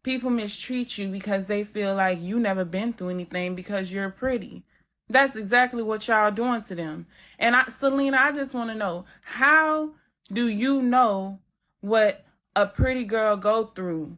people mistreat you because they feel like you never been through anything because you're pretty. That's exactly what y'all doing to them. And Selena, I just want to know, how do you know what a pretty girl go through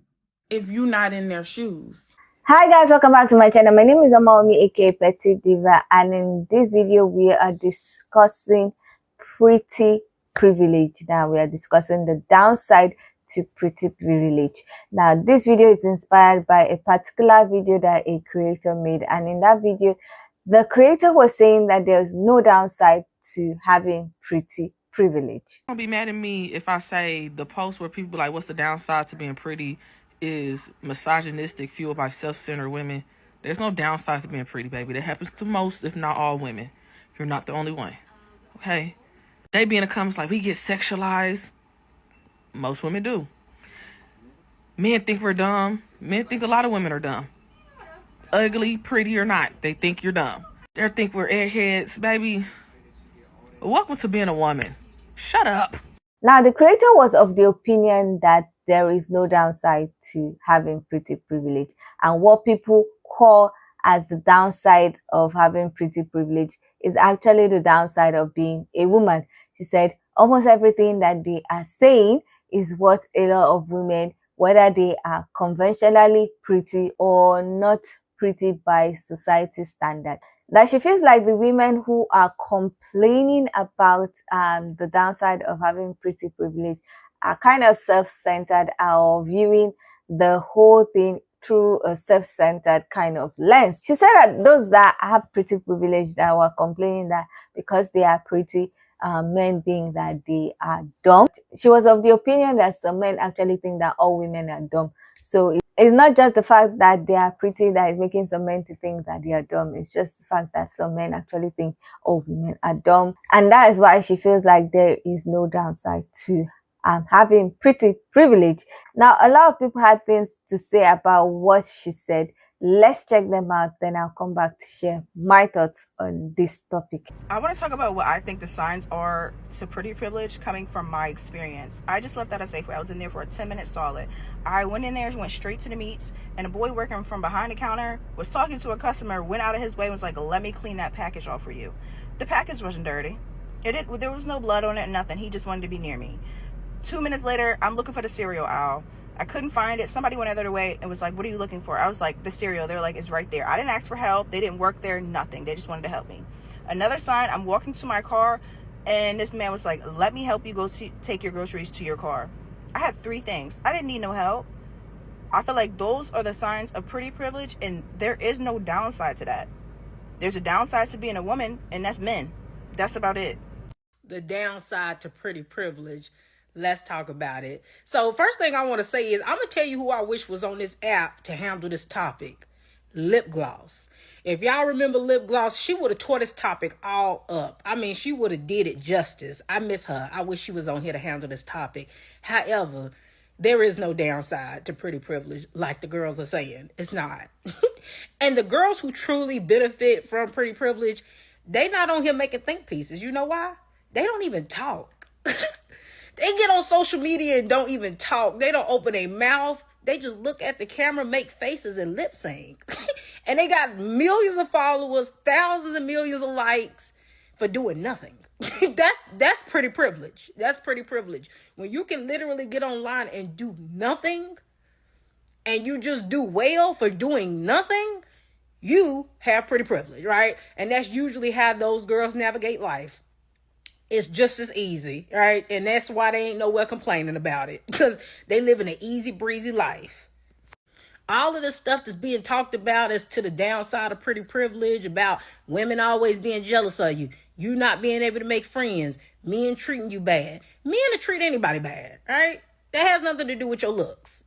if you not in their shoes? Hi guys, welcome back to my channel. My name is Amaomi aka Petite Diva, and in this video we are discussing pretty privilege. Now we are discussing the downside to pretty privilege. Now this video is inspired by a particular video that a creator made, and in that video the creator was saying that there's no downside to having pretty privilege. Don't be mad at me if I say the post where people be like, what's the downside to being pretty, is misogynistic, fueled by self-centered women. There's no downside to being pretty, baby. That happens to most, if not all, women. You're not the only one. Okay? They be in the comments like, we get sexualized. Most women do. Men think we're dumb. Men think a lot of women are dumb. Ugly, pretty or not, they think you're dumb. They think we're airheads, baby. Welcome to being a woman. Shut up. Now, the creator was of the opinion that there is no downside to having pretty privilege, and what people call as the downside of having pretty privilege is actually the downside of being a woman. She said almost everything that they are saying is what a lot of women, whether they are conventionally pretty or not pretty by society standard, that she feels like the women who are complaining about the downside of having pretty privilege are kind of self-centered, or viewing the whole thing through a self-centered kind of lens. She said that those that have pretty privilege that were complaining that because they are pretty, men being that they are dumb. She was of the opinion that some men actually think that all women are dumb. So it's not just the fact that they are pretty that is making some men to think that they are dumb. It's just the fact that some men actually think all women are dumb. And that is why she feels like there is no downside to having pretty privilege. Now, a lot of people had things to say about what she said. Let's check them out, then I'll come back to share my thoughts on this topic. I want to talk about what I think the signs are to pretty privilege coming from my experience. I just left out a Safeway. I was in there for a 10-minute solid. I went in there, went straight to the meats, and a boy working from behind the counter was talking to a customer, went out of his way and was like, let me clean that package off for you. The package wasn't dirty. There was no blood on it, nothing. He just wanted to be near me. 2 minutes later, I'm looking for the cereal aisle. I couldn't find it. Somebody went other way and was like, what are you looking for? I was like, the cereal. They were like, it's right there. I didn't ask for help. They didn't work there, nothing. They just wanted to help me. Another sign, I'm walking to my car, and this man was like, let me help you go take your groceries to your car. I had 3 things. I didn't need no help. I feel like those are the signs of pretty privilege, and there is no downside to that. There's a downside to being a woman, and that's men. That's about it. The downside to pretty privilege. Let's talk about it. So first thing I want to say is I'm going to tell you who I wish was on this app to handle this topic. Lip gloss. If y'all remember lip gloss, she would have tore this topic all up. I mean, she would have did it justice. I miss her. I wish she was on here to handle this topic. However, there is no downside to pretty privilege like the girls are saying. It's not. And the girls who truly benefit from pretty privilege, they not on here making think pieces. You know why? They don't even talk. They get on social media and don't even talk. They don't open their mouth. They just look at the camera, make faces, and lip sync. And they got millions of followers, thousands and millions of likes for doing nothing. That's pretty privilege. That's pretty privilege. When you can literally get online and do nothing, and you just do well for doing nothing, you have pretty privilege, right? And that's usually how those girls navigate life. It's just as easy, right? And that's why they ain't nowhere complaining about it, because they live in an easy breezy life. All of this stuff that's being talked about is to the downside of pretty privilege, about women always being jealous of you, you not being able to make friends, men treating you bad. Men to treat anybody bad, right? That has nothing to do with your looks.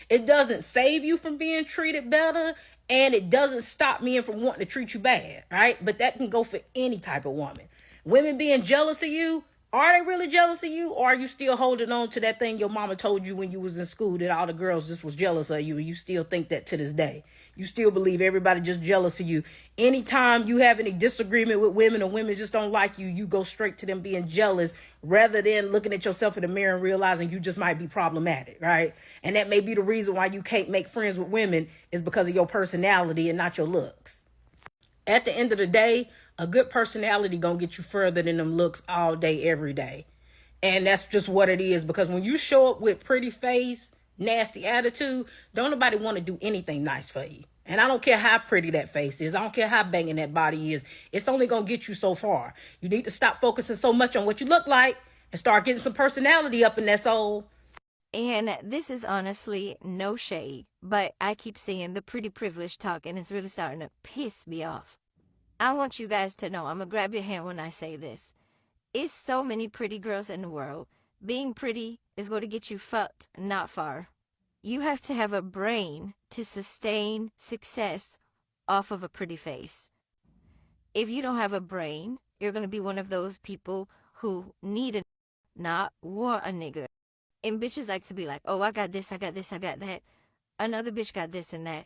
It doesn't save you from being treated better, and it doesn't stop men from wanting to treat you bad, right? But that can go for any type of woman. Women being jealous of you, Are they really jealous of you, or are you still holding on to that thing your mama told you when you was in school that all the girls just was jealous of you, and you still think that to this day? You still believe everybody just jealous of you. Anytime you have any disagreement with women or women just don't like you, you go straight to them being jealous rather than looking at yourself in the mirror and realizing you just might be problematic, right? And that may be the reason why you can't make friends with women is because of your personality and not your looks. At the end of the day, a good personality gonna get you further than them looks all day, every day. And that's just what it is, because when you show up with pretty face, nasty attitude, don't nobody want to do anything nice for you. And I don't care how pretty that face is. I don't care how banging that body is. It's only gonna get you so far. You need to stop focusing so much on what you look like and start getting some personality up in that soul. And this is honestly no shade, but I keep seeing the pretty privilege talk, and it's really starting to piss me off. I want you guys to know, I'm going to grab your hand when I say this. It's so many pretty girls in the world. Being pretty is going to get you fucked not far. You have to have a brain to sustain success off of a pretty face. If you don't have a brain, you're going to be one of those people who need a, not want a nigga. And bitches like to be like, oh, I got this, I got this, I got that. Another bitch got this and that.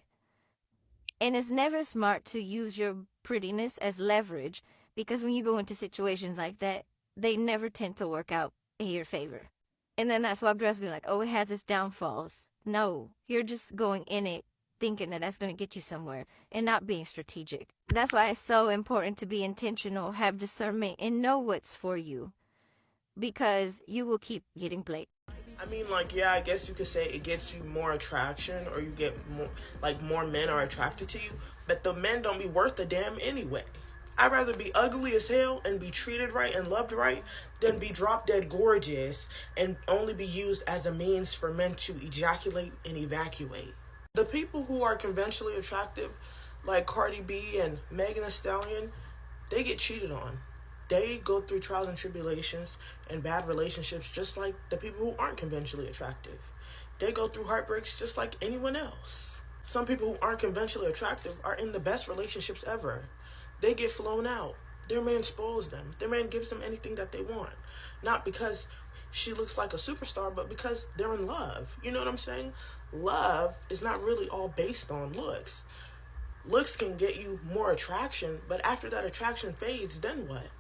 And it's never smart to use your prettiness as leverage, because when you go into situations like that, they never tend to work out in your favor. And then that's why girls be like, oh, it has its downfalls. No, you're just going in it thinking that that's going to get you somewhere and not being strategic. That's why it's so important to be intentional, have discernment, and know what's for you, because you will keep getting played. I mean, like, yeah, I guess you could say it gets you more attraction, or you get more, like, more men are attracted to you, but the men don't be worth a damn anyway. I'd rather be ugly as hell and be treated right and loved right than be drop dead gorgeous and only be used as a means for men to ejaculate and evacuate. The people who are conventionally attractive, like Cardi B and Megan Thee Stallion, they get cheated on. They go through trials and tribulations and bad relationships just like the people who aren't conventionally attractive. They go through heartbreaks just like anyone else. Some people who aren't conventionally attractive are in the best relationships ever. They get flown out. Their man spoils them. Their man gives them anything that they want. Not because she looks like a superstar, but because they're in love. You know what I'm saying? Love is not really all based on looks. Looks can get you more attraction, but after that attraction fades, then what?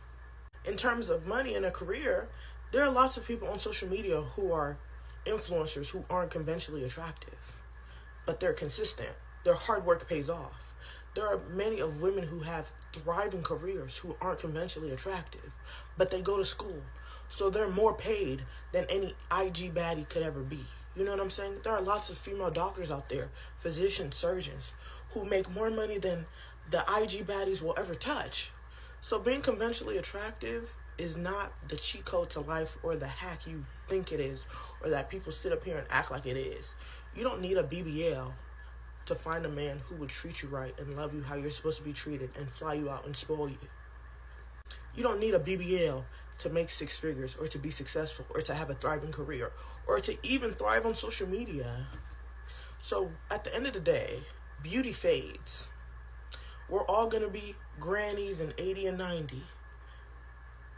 In terms of money and a career, there are lots of people on social media who are influencers who aren't conventionally attractive, but they're consistent. Their hard work pays off. There are many of women who have thriving careers who aren't conventionally attractive, but they go to school, so they're more paid than any IG baddie could ever be. You know what I'm saying? There are lots of female doctors out there, physicians, surgeons, who make more money than the IG baddies will ever touch. So being conventionally attractive is not the cheat code to life or the hack you think it is, or that people sit up here and act like it is. You don't need a BBL to find a man who would treat you right and love you how you're supposed to be treated and fly you out and spoil you. You don't need a BBL to make six figures or to be successful or to have a thriving career or to even thrive on social media. So at the end of the day, beauty fades. We're all going to be grannies and 80 and 90.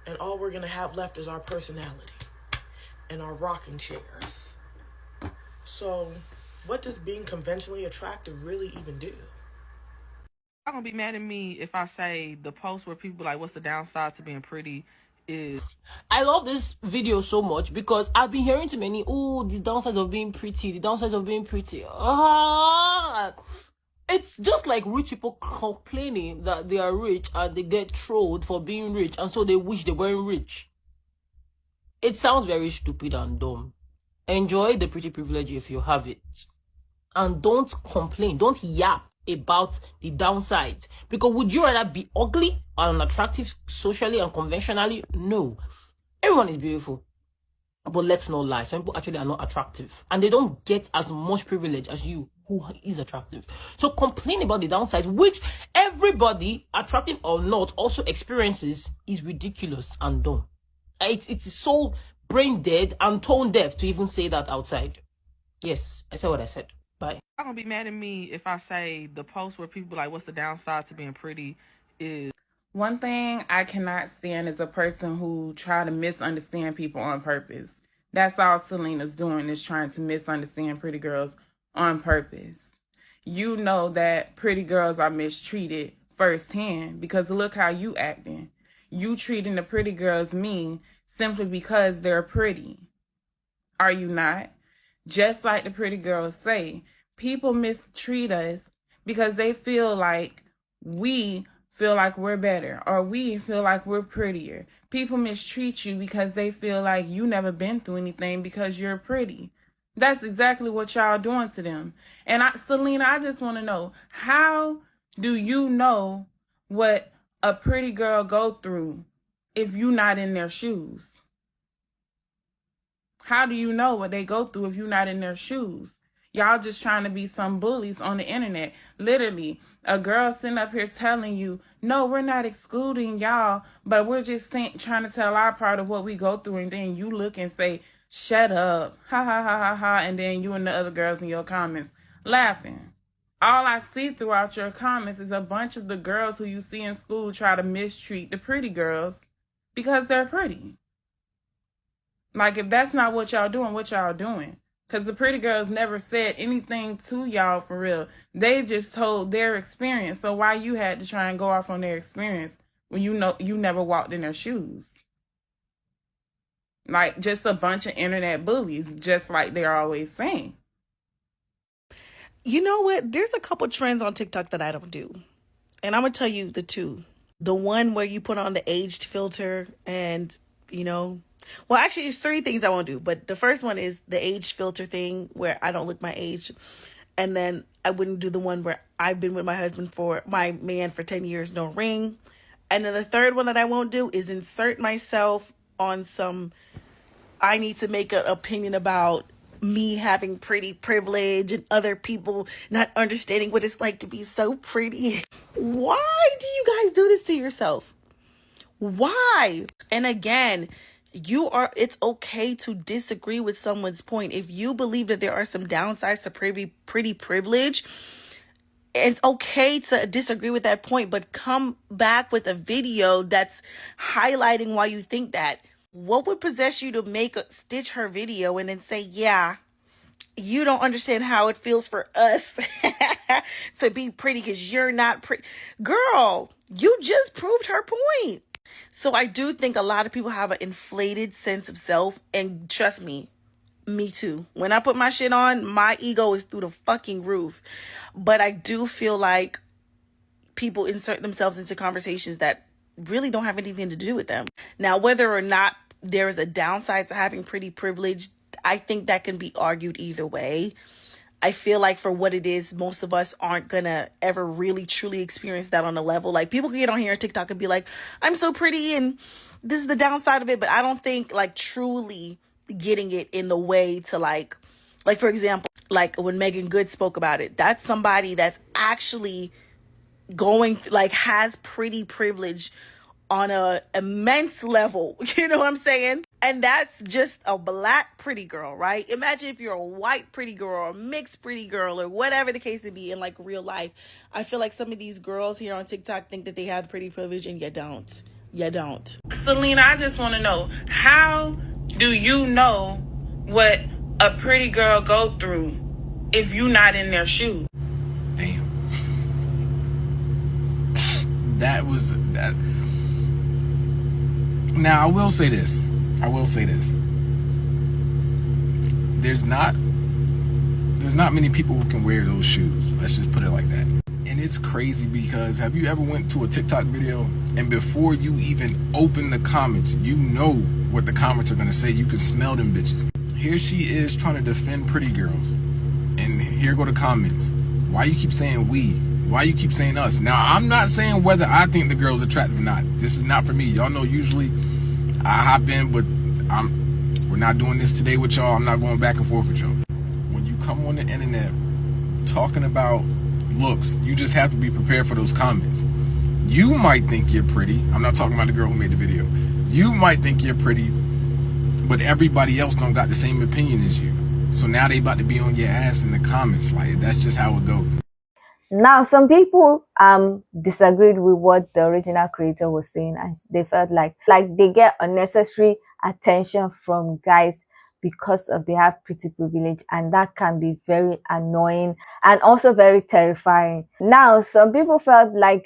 And all we're going to have left is our personality and our rocking chairs. So what does being conventionally attractive really even do? Y'all gonna be mad at me if I say the post where people like, what's the downside to being pretty is... I love this video so much because I've been hearing too many, oh, the downsides of being pretty, the downsides of being pretty. It's just like rich people complaining that they are rich and they get trolled for being rich, and so they wish they weren't rich. It sounds very stupid and dumb. Enjoy the pretty privilege if you have it. And don't complain, don't yap about the downsides. Because would you rather be ugly or unattractive socially and conventionally? No. Everyone is beautiful. But let's not lie, some people actually are not attractive. And they don't get as much privilege as you, who is attractive. So complain about the downsides, which everybody, attractive or not, also experiences, is ridiculous and dumb. It is so brain dead and tone deaf to even say that outside. Yes, I said what I said. Bye. Y'all gonna be mad at me if I say the post where people like, what's the downside to being pretty is... One thing I cannot stand is a person who try to misunderstand people on purpose. That's all Selena's doing, is trying to misunderstand pretty girls on purpose. You know that pretty girls are mistreated firsthand because look how you acting. You treating the pretty girls mean simply because they're pretty. Are you not? Just like the pretty girls say, people mistreat us because they feel like we feel like we're better or we feel like we're prettier. People mistreat you because they feel like you never been through anything because you're pretty. That's exactly what y'all doing to them. And Selena, I just want to know, how do you know what a pretty girl go through if you're not in their shoes? How do you know what they go through if you're not in their shoes? Y'all just trying to be some bullies on the internet. Literally, a girl sitting up here telling you, no, we're not excluding y'all, but we're just trying to tell our part of what we go through. And then you look and say, shut up, ha, ha, ha, ha, ha. And then you and the other girls in your comments laughing. All I see throughout your comments is a bunch of the girls who you see in school try to mistreat the pretty girls because they're pretty. Like, if that's not what y'all doing, what y'all doing? Because the pretty girls never said anything to y'all for real. They just told their experience. So why you had to try and go off on their experience when you know you never walked in their shoes? Like, just a bunch of internet bullies, just like they're always saying. You know what? There's a couple trends on TikTok that I don't do. And I'm going to tell you the two. The one where you put on the aged filter and, well, actually, it's three things I won't do. But the first one is the age filter thing where I don't look my age. And then I wouldn't do the one where I've been with my man for 10 years, no ring. And then the third one that I won't do is insert myself on some, I need to make an opinion about me having pretty privilege and other people not understanding what it's like to be so pretty. Why do you guys do this to yourself? Why? And again, it's okay to disagree with someone's point. If you believe that there are some downsides to pretty privilege, it's okay to disagree with that point, but come back with a video that's highlighting why you think that. What would possess you to stitch her video and then say, yeah, you don't understand how it feels for us to be pretty because you're not pretty. Girl, you just proved her point. So I do think a lot of people have an inflated sense of self. And trust me too. When I put my shit on, my ego is through the fucking roof. But I do feel like people insert themselves into conversations that really don't have anything to do with them. Now, whether or not there is a downside to having pretty privilege, I think that can be argued either way. I feel like for what it is, most of us aren't gonna ever really truly experience that on a level. Like, people can get on here on TikTok and be like, I'm so pretty and this is the downside of it. But I don't think like truly getting it in the way to like for example, like when Megan Good spoke about it, that's somebody that's actually has pretty privilege on a immense level. You know what I'm saying? And that's just a black pretty girl, right? Imagine if you're a white pretty girl or a mixed pretty girl or whatever the case may be in like real life. I feel like some of these girls here on TikTok think that they have pretty privilege and you don't. You don't. Selena, I just want to know, how do you know what a pretty girl go through if you're not in their shoes? Damn. That. Now, I will say this. There's not many people who can wear those shoes. Let's just put it like that. And it's crazy because have you ever went to a TikTok video and before you even open the comments, you know what the comments are going to say. You can smell them bitches. Here she is trying to defend pretty girls. And here go the comments. Why you keep saying we? Why you keep saying us? Now, I'm not saying whether I think the girl's attractive or not. This is not for me. Y'all know usually I hop in, but we're not doing this today with y'all. I'm not going back and forth with y'all. When you come on the internet talking about looks, you just have to be prepared for those comments. You might think you're pretty. I'm not talking about the girl who made the video. You might think you're pretty, but everybody else don't got the same opinion as you. So now they about to be on your ass in the comments. Like, that's just how it goes. Now, some people disagreed with what the original creator was saying, and they felt like they get unnecessary attention from guys because of they have pretty privilege, and that can be very annoying and also very terrifying. Now, some people felt like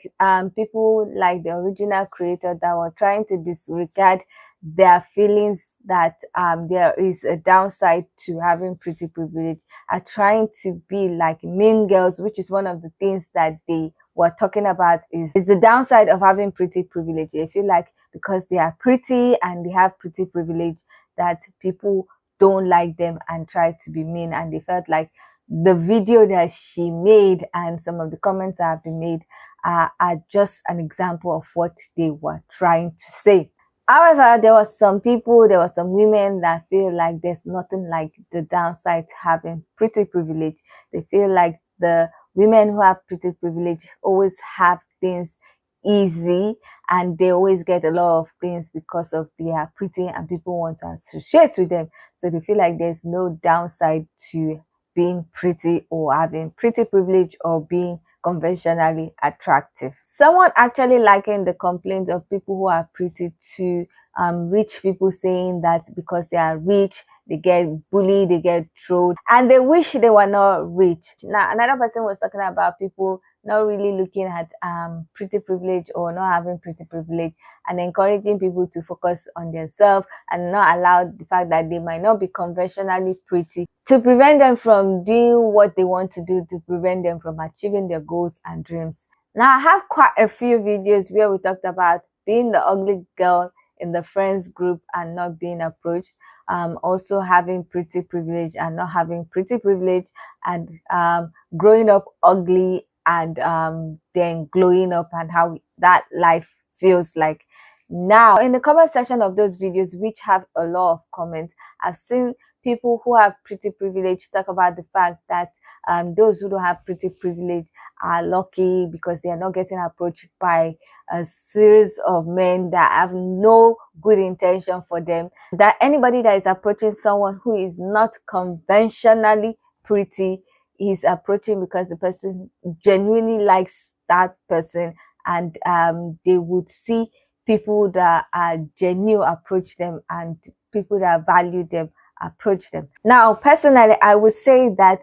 people like the original creator that were trying to disregard their feelings that there is a downside to having pretty privilege, are trying to be like mean girls, which is one of the things that they were talking about is the downside of having pretty privilege. They feel like because they are pretty and they have pretty privilege that people don't like them and try to be mean, and they felt like the video that she made and some of the comments that have been made are just an example of what they were trying to say. However, there were some women that feel like there's nothing like the downside to having pretty privilege. They feel like the women who have pretty privilege always have things easy, and they always get a lot of things because of they are pretty and people want to associate with them. So they feel like there's no downside to being pretty or having pretty privilege or being conventionally attractive. Someone actually likened the complaints of people who are pretty to rich people, saying that because they are rich, they get bullied, they get trolled, and they wish they were not rich. Now, another person was talking about people not really looking at pretty privilege or not having pretty privilege, and encouraging people to focus on themselves and not allow the fact that they might not be conventionally pretty to prevent them from doing what they want to do, to prevent them from achieving their goals and dreams. Now, I have quite a few videos where we talked about being the ugly girl in the friends group and not being approached, also having pretty privilege and not having pretty privilege, and growing up ugly and then glowing up, and how that life feels like. Now, in the comment section of those videos, which have a lot of comments, I've seen people who have pretty privilege talk about the fact that those who don't have pretty privilege are lucky because they are not getting approached by a series of men that have no good intention for them. That anybody that is approaching someone who is not conventionally pretty is approaching because the person genuinely likes that person, and they would see people that are genuine approach them, and people that value them approach them. Now, personally, I would say that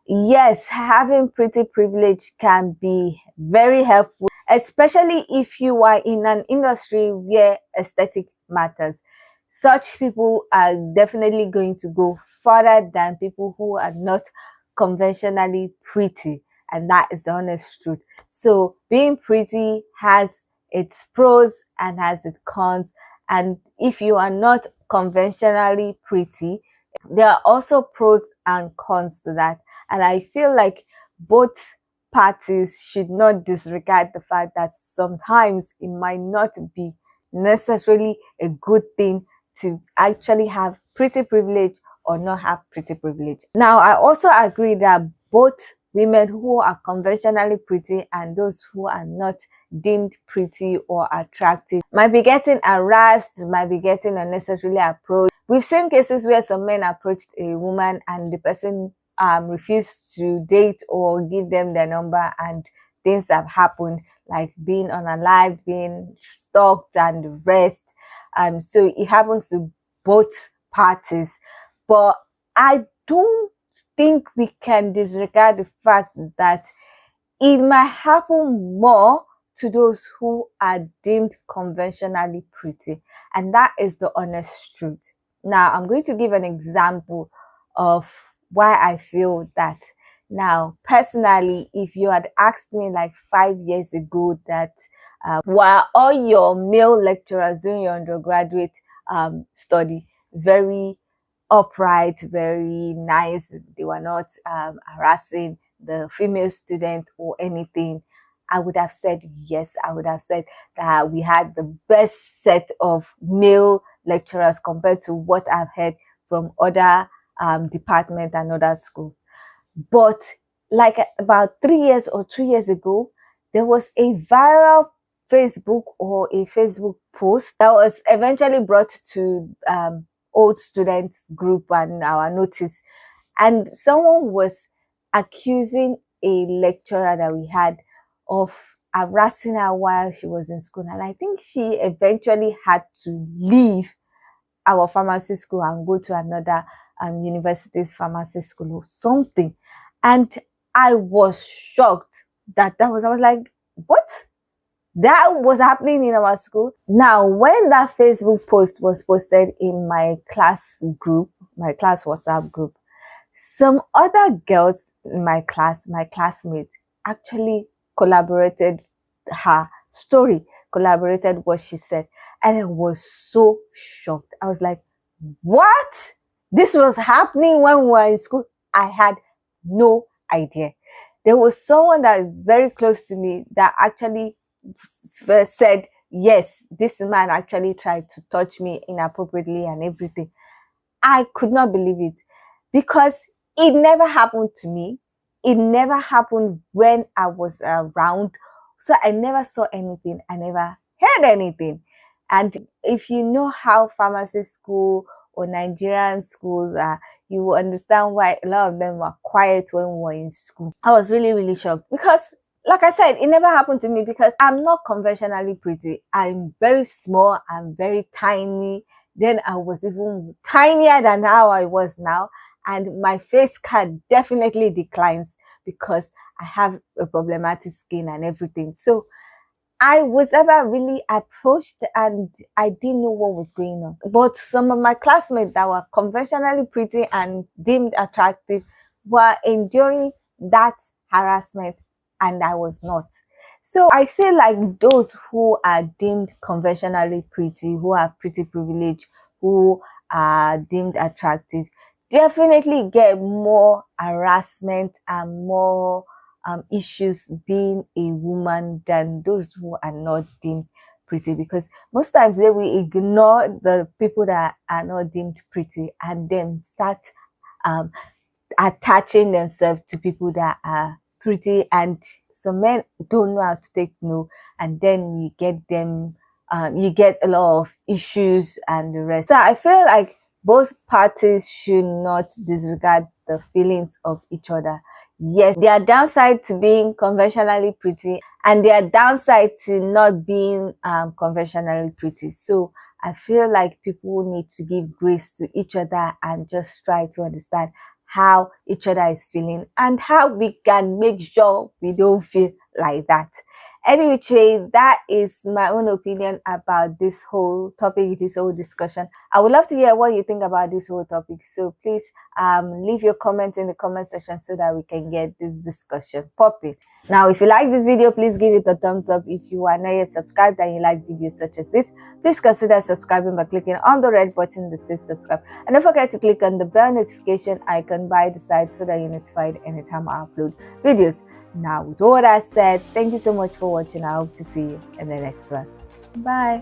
yes, having pretty privilege can be very helpful, especially if you are in an industry where aesthetic matters. Such people are definitely going to go further than people who are not conventionally pretty, and that is the honest truth. So being pretty has its pros and has its cons, and if you are not conventionally pretty, there are also pros and cons to that. And I feel like both parties should not disregard the fact that sometimes it might not be necessarily a good thing to actually have pretty privilege or not have pretty privilege. Now, I also agree that both women who are conventionally pretty and those who are not deemed pretty or attractive might be getting harassed, might be getting unnecessarily approached. We've seen cases where some men approached a woman and the person refused to date or give them their number, and things have happened, like being unalived, being stalked, and the rest. So it happens to both parties. But I don't think we can disregard the fact that it might happen more to those who are deemed conventionally pretty, and that is the honest truth. Now, I'm going to give an example of why I feel that. Now, personally, if you had asked me like 5 years ago that were all your male lecturers during your undergraduate study very upright, very nice, they were not harassing the female student or anything, I would have said yes. I would have said that we had the best set of male lecturers compared to what I've heard from other departments and other schools. But like about 3 years or 2 years ago, there was a viral Facebook or a Facebook post that was eventually brought to old students group and our notice, and someone was accusing a lecturer that we had of harassing her while she was in school, and I think she eventually had to leave our pharmacy school and go to another university's pharmacy school or something. And I was shocked that I was like, what? That was happening in our school. Now, when that Facebook post was posted in my class group, my class WhatsApp group, some other girls in my class, my classmates, actually collaborated her story, collaborated what she said. And I was so shocked. I was like, what? This was happening when we were in school? I had no idea. There was someone that is very close to me that actually said, yes, this man actually tried to touch me inappropriately and everything. I could not believe it because it never happened to me. It never happened when I was around. So I never saw anything. I never heard anything. And if you know how pharmacy school or Nigerian schools are, you will understand why a lot of them were quiet when we were in school. I was really, really shocked because, like I said, it never happened to me because I'm not conventionally pretty. I'm very small. I'm very tiny. Then I was even tinier than how I was now. And my face card definitely declines because I have a problematic skin and everything. So I was ever really approached and I didn't know what was going on. But some of my classmates that were conventionally pretty and deemed attractive were enduring that harassment and I was not. So I feel like those who are deemed conventionally pretty, who are pretty privileged, who are deemed attractive, definitely get more harassment and more issues being a woman than those who are not deemed pretty, because most times they will ignore the people that are not deemed pretty and then start attaching themselves to people that are pretty, and some men don't know how to take no, and then you get them you get a lot of issues and the rest. So I feel like both parties should not disregard the feelings of each other. Yes, there are downsides to being conventionally pretty and there are downsides to not being conventionally pretty. So I feel like people need to give grace to each other and just try to understand how each other is feeling and how we can make sure we don't feel like that. Anyway, that is my own opinion about this whole topic, this whole discussion. I would love to hear what you think about this whole topic. So please leave your comments in the comment section so that we can get this discussion popping. Now, if you like this video, please give it a thumbs up. If you are not yet subscribed and you like videos such as this, please consider subscribing by clicking on the red button that says subscribe. And don't forget to click on the bell notification icon by the side so that you're notified anytime I upload videos. Now, with all that said, thank you so much for watching. I hope to see you in the next one. Bye.